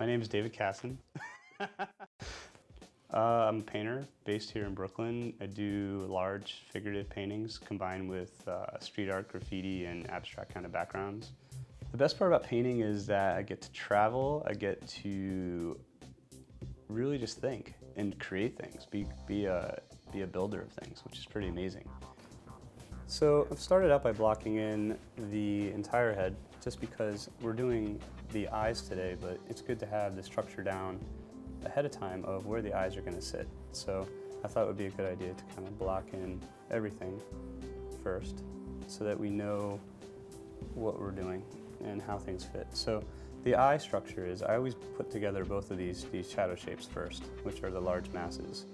My name is David Kassan. I'm a painter based here in Brooklyn. I do large figurative paintings combined with street art, graffiti, and abstract kind of backgrounds. The best part about painting is that I get to travel, I get to really just think and create things, be a builder of things, which is pretty amazing. So I've started out by blocking in the entire head just because we're doing the eyes today, but it's good to have the structure down ahead of time of where the eyes are going to sit. So I thought it would be a good idea to kind of block in everything first so that we know what we're doing and how things fit. So the eye structure is, I always put together both of these shadow shapes first, which are the large masses.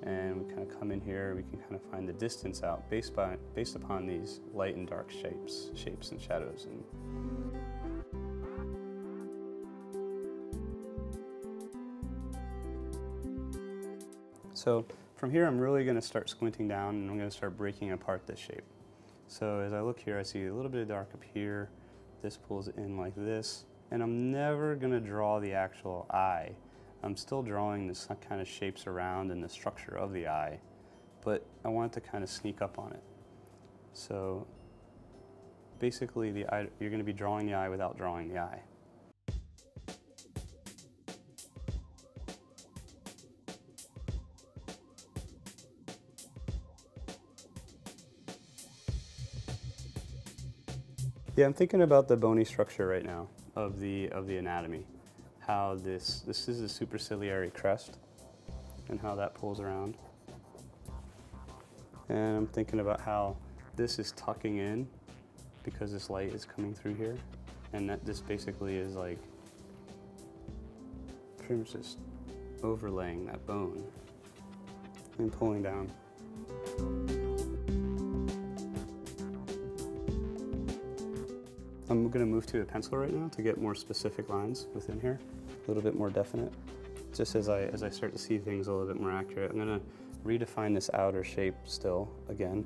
And we kind of come in here, we can kind of find the distance out based upon these light and dark shapes and shadows. So from here, I'm really going to start squinting down and I'm going to start breaking apart this shape. So as I look here, I see a little bit of dark up here. This pulls in like this. And I'm never going to draw the actual eye. I'm still drawing this kind of shapes around and the structure of the eye, but I want to kind of sneak up on it. So basically the eye, you're going to be drawing the eye without drawing the eye. Yeah, I'm thinking about the bony structure right now of the anatomy. How this is a superciliary crest and how that pulls around. And I'm thinking about how this is tucking in because this light is coming through here, and that this basically is like pretty much just overlaying that bone and pulling down. I'm going to move to a pencil right now to get more specific lines within here, a little bit more definite. Just as I start to see things a little bit more accurate, I'm going to redefine this outer shape still again,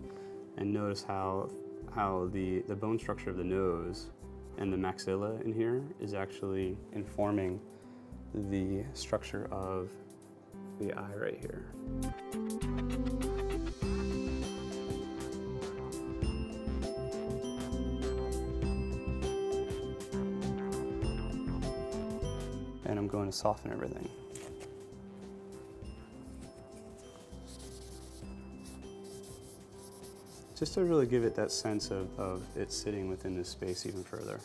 and notice how the bone structure of the nose and the maxilla in here is actually informing the structure of the eye right here. And I'm going to soften everything. Just to really give it that sense of it sitting within this space even further.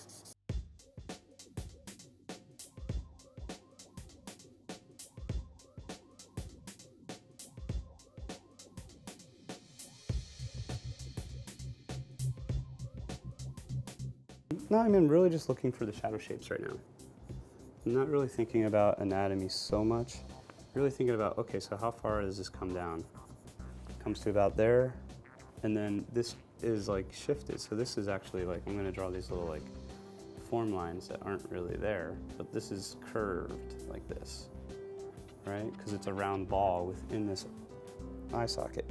No, I mean, really just looking for the shadow shapes right now. I'm not really thinking about anatomy so much. Really thinking about, okay, so how far does this come down? It comes to about there, and then this is like shifted. So this is actually like, I'm gonna draw these little like form lines that aren't really there, but this is curved like this, right? Because it's a round ball within this eye socket.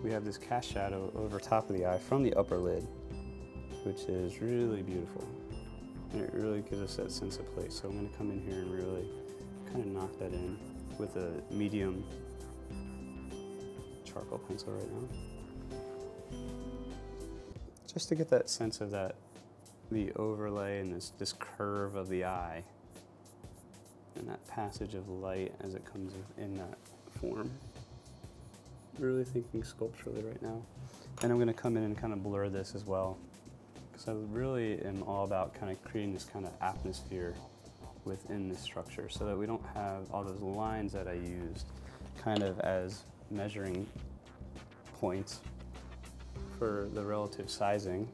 We have this cast shadow over top of the eye from the upper lid, which is really beautiful. And it really gives us that sense of place. So I'm going to come in here and really kind of knock that in with a medium charcoal pencil right now. Just to get that sense of that, the overlay and this curve of the eye and that passage of light as it comes in that form. Really thinking sculpturally right now. And I'm going to come in and kind of blur this as well, because I really am all about kind of creating this kind of atmosphere within this structure so that we don't have all those lines that I used kind of as measuring points for the relative sizing.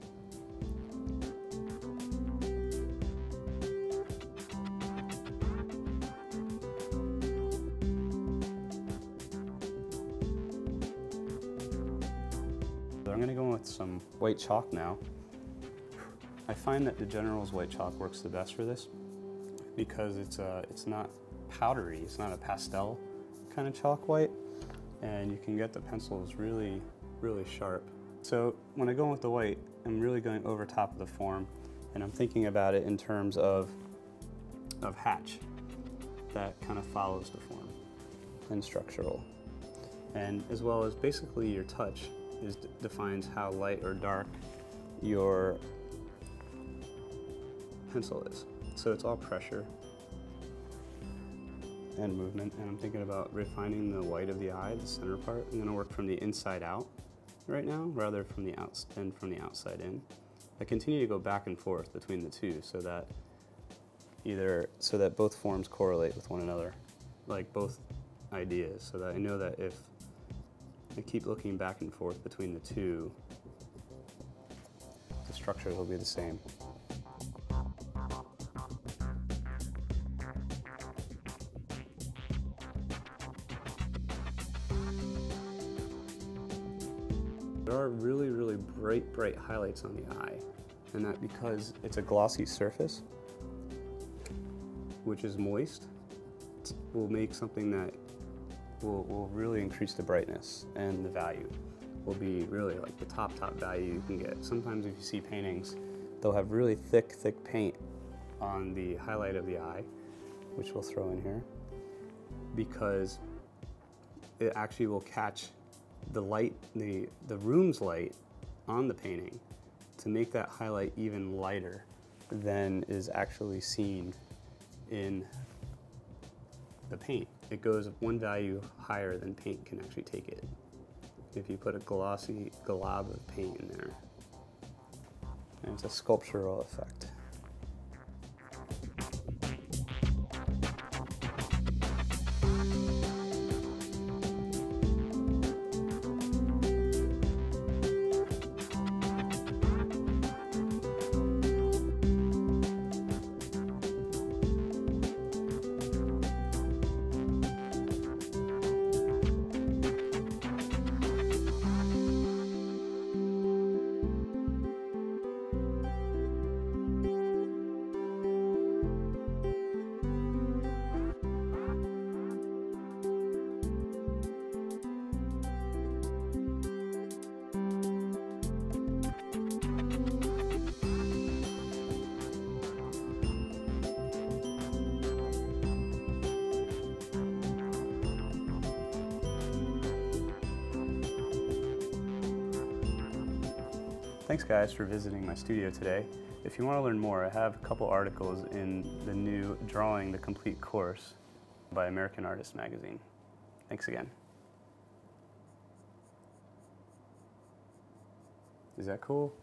kind of going with some white chalk now. I find that the General's white chalk works the best for this because it's not powdery, it's not a pastel kind of chalk white, and you can get the pencils really, really sharp. So when I go with the white, I'm really going over top of the form, and I'm thinking about it in terms of hatch that kind of follows the form, and structural. And as well as basically your touch defines how light or dark your pencil is. So it's all pressure and movement, and I'm thinking about refining the white of the eye, the center part. I'm gonna work from the inside out right now, rather from the outside in. I continue to go back and forth between the two so that both forms correlate with one another, like both ideas, so that I know that if I keep looking back and forth between the two, the structures will be the same. There are really, really bright highlights on the eye, and that because it's a glossy surface, which is moist, will make something that will really increase the brightness, and the value will be really like the top value you can get. Sometimes if you see paintings, they'll have really thick paint on the highlight of the eye, which we'll throw in here, because it actually will catch the light, the room's light on the painting to make that highlight even lighter than is actually seen in the paint. It goes one value higher than paint can actually take it. If you put a glossy glob of paint in there, and it's a sculptural effect. Thanks guys for visiting my studio today. If you want to learn more, I have a couple articles in the new Drawing the Complete course by American Artist magazine. Thanks again. Is that cool?